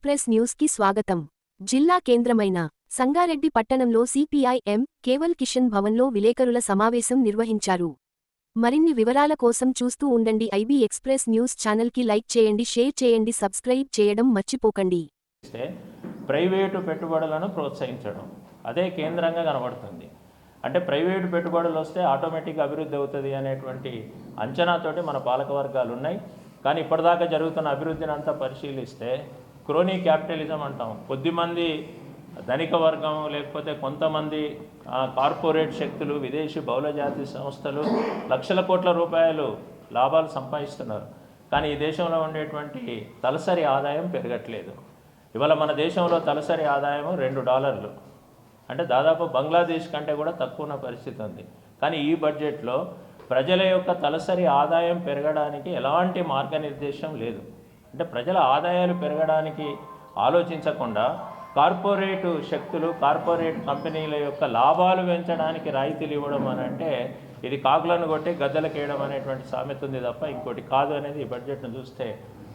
Express news కి స్వాగతం. జిల్లా కేంద్రమైన సంగారెడ్డి పట్టణంలో సిపిఐ-ఎం కేవల్ కిషన్ భవన్లో విలేకరుల సమావేశం నిర్వహించారు. మరిన్ని వివరాల కోసం చూస్తూ ఉండండి. ఐబీ ఎక్స్ప్రెస్ న్యూస్ ఛానల్ కి లైక్ చేయండి, షేర్ చేయండి, సబ్స్క్రైబ్ చేయడం మర్చిపోకండి. ప్రైవేటు పెట్టుబడులను ప్రోత్సహించడం అదే కేంద్రంగా కనబడుతుంది. అంటే ప్రైవేటు పెట్టుబడులు వస్తే ఆటోమేటిక్గా అభివృద్ధి అవుతుంది అనేటువంటి అంచనాతోటి మన పాలక వర్గాలు ఉన్నాయి. కానీ ఇప్పటిదాకా జరుగుతున్న అభివృద్ధిని అంతా పరిశీలిస్తే క్రోనీ క్యాపిటలిజం అంటాం. కొద్దిమంది ధనిక వర్గం లేకపోతే కొంతమంది కార్పొరేట్ శక్తులు, విదేశీ బహుళజాతి సంస్థలు లక్షల కోట్ల రూపాయలు లాభాలు సంపాదిస్తున్నారు. కానీ ఈ దేశంలో ఉండేటువంటి తలసరి ఆదాయం పెరగట్లేదు. ఇవాళ మన దేశంలో తలసరి ఆదాయం $2, అంటే దాదాపు బంగ్లాదేశ్ కంటే కూడా తక్కువ ఉన్న పరిస్థితి ఉంది. కానీ ఈ బడ్జెట్లో ప్రజల యొక్క తలసరి ఆదాయం పెరగడానికి ఎలాంటి మార్గనిర్దేశం లేదు. అంటే ప్రజల ఆదాయాలు పెరగడానికి ఆలోచించకుండా కార్పొరేటు శక్తులు, కార్పొరేట్ కంపెనీల యొక్క లాభాలు పెంచడానికి రాయితీలు ఇవ్వడం అని అంటే ఇది కాకులను కొట్టి గద్దలకేయడం అనేటువంటి సామెత ఉంది తప్ప ఇంకోటి కాదు అనేది ఈ బడ్జెట్ను చూస్తే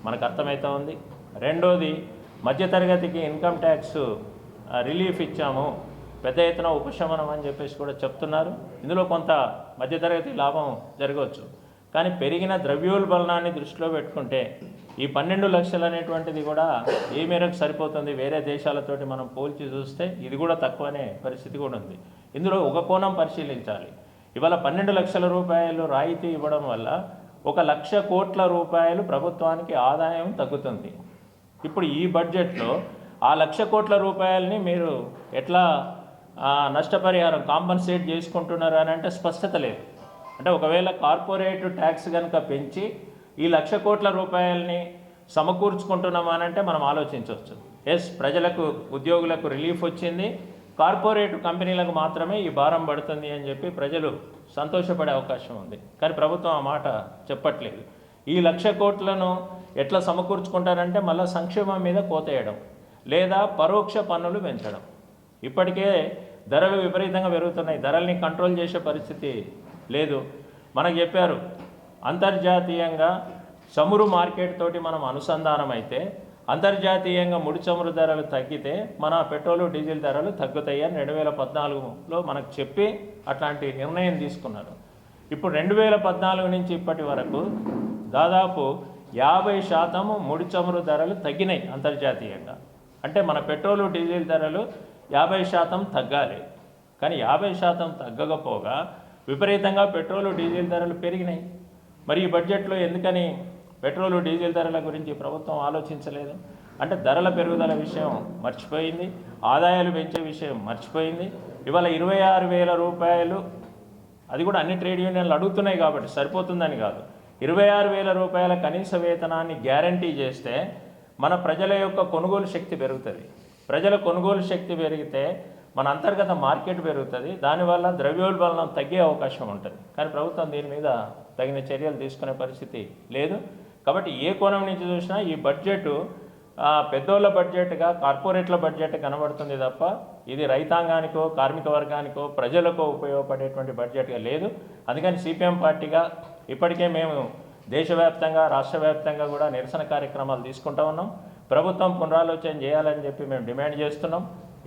మనకు అర్థమవుతూ ఉంది. రెండోది, మధ్యతరగతికి ఇన్కమ్ ట్యాక్స్ రిలీఫ్ ఇచ్చాము, పెద్ద ఎత్తున ఉపశమనం అని చెప్పేసి కూడా చెప్తున్నారు. ఇందులో కొంత మధ్యతరగతి లాభం జరగవచ్చు. కానీ పెరిగిన ద్రవ్యోల్బణాన్ని దృష్టిలో పెట్టుకుంటే ఈ 12 లక్షలు అనేటువంటిది కూడా ఏ మేరకు సరిపోతుంది? వేరే దేశాలతోటి మనం పోల్చి చూస్తే ఇది కూడా తక్కువనే పరిస్థితి కూడా ఉంది. ఇందులో ఒక కోణం పరిశీలించాలి. ఇవాళ 12 లక్షల రూపాయలు రాయితీ ఇవ్వడం వల్ల 1,00,000 కోట్ల రూపాయలు ప్రభుత్వానికి ఆదాయం తగ్గుతుంది. ఇప్పుడు ఈ బడ్జెట్లో ఆ 1,00,000 కోట్ల రూపాయలని మీరు ఎట్లా నష్టపరిహారం కాంపన్సేట్ చేసుకుంటున్నారు అని అంటే స్పష్టత లేదు. అంటే ఒకవేళ కార్పొరేట్ ట్యాక్స్ కనుక పెంచి ఈ 1,00,000 కోట్ల రూపాయలని సమకూర్చుకుంటున్నామనంటే మనం ఆలోచించవచ్చు. ప్రజలకు, ఉద్యోగులకు రిలీఫ్ వచ్చింది, కార్పొరేట్ కంపెనీలకు మాత్రమే ఈ భారం పడుతుంది అని చెప్పి ప్రజలు సంతోషపడే అవకాశం ఉంది. కానీ ప్రభుత్వం ఆ మాట చెప్పట్లేదు. ఈ 1,00,000 కోట్లను ఎట్లా సమకూర్చుకుంటారంటే మళ్ళీ సంక్షేమం మీద కోతేయడం లేదా పరోక్ష పన్నులు పెంచడం. ఇప్పటికే ధరలు విపరీతంగా పెరుగుతున్నాయి. ధరల్ని కంట్రోల్ చేసే పరిస్థితి లేదు. మనకు చెప్పారు, అంతర్జాతీయంగా చమురు మార్కెట్ తోటి మనం అనుసంధానం అయితే అంతర్జాతీయంగా ముడి చమురు ధరలు తగ్గితే మన పెట్రోలు, డీజిల్ ధరలు తగ్గుతాయి అని 2014లో మనకు చెప్పి అట్లాంటి నిర్ణయం తీసుకున్నారు. ఇప్పుడు 2014 నుంచి ఇప్పటి వరకు దాదాపు 50% ముడి చమురు ధరలు తగ్గినాయి అంతర్జాతీయంగా. అంటే మన పెట్రోలు, డీజిల్ ధరలు 50% తగ్గాలి. కానీ 50% తగ్గకపోగా విపరీతంగా పెట్రోలు, డీజిల్ ధరలు పెరిగినాయి. మరి ఈ బడ్జెట్లో ఎందుకని పెట్రోలు, డీజిల్ ధరల గురించి ప్రభుత్వం ఆలోచించలేదు? అంటే ధరల పెరుగుదల విషయం మర్చిపోయింది, ఆదాయాలు పెంచే విషయం మర్చిపోయింది. ఇవాళ 26,000 రూపాయలు, అది కూడా అన్ని ట్రేడ్ యూనియన్లు అడుగుతున్నాయి కాబట్టి సరిపోతుందని కాదు, 26,000 రూపాయల కనీస వేతనాన్ని గ్యారంటీ చేస్తే మన ప్రజల యొక్క కొనుగోలు శక్తి పెరుగుతుంది. ప్రజల కొనుగోలు శక్తి పెరిగితే మన అంతర్గత మార్కెట్ పెరుగుతుంది. దానివల్ల ద్రవ్యోల్బణం తగ్గే అవకాశం ఉంటుంది. కానీ ప్రభుత్వం దీని మీద తగిన చర్యలు తీసుకునే పరిస్థితి లేదు. కాబట్టి ఏ కోణం నుంచి చూసినా ఈ బడ్జెట్ పెద్దోళ్ళ బడ్జెట్గా, కార్పొరేట్ల బడ్జెట్ కనబడుతుంది తప్ప ఇది రైతాంగానికో, కార్మిక వర్గానికో, ప్రజలకో ఉపయోగపడేటువంటి బడ్జెట్గా లేదు. అందుకని సిపిఎం పార్టీగా ఇప్పటికే మేము దేశవ్యాప్తంగా, రాష్ట్ర వ్యాప్తంగా కూడా నిరసన కార్యక్రమాలు తీసుకుంటూ ఉన్నాం. ప్రభుత్వం పునరాలోచన చేయాలని చెప్పి మేము డిమాండ్ చేస్తున్నాం.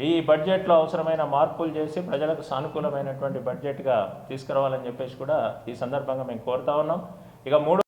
ఈ బడ్జెట్లో అవసరమైన మార్పులు చేసి ప్రజలకు సానుకూలమైనటువంటి బడ్జెట్గా తీసుకురావాలని చెప్పేసి కూడా ఈ సందర్భంగా మేము కోరుతా ఉన్నాం. ఇక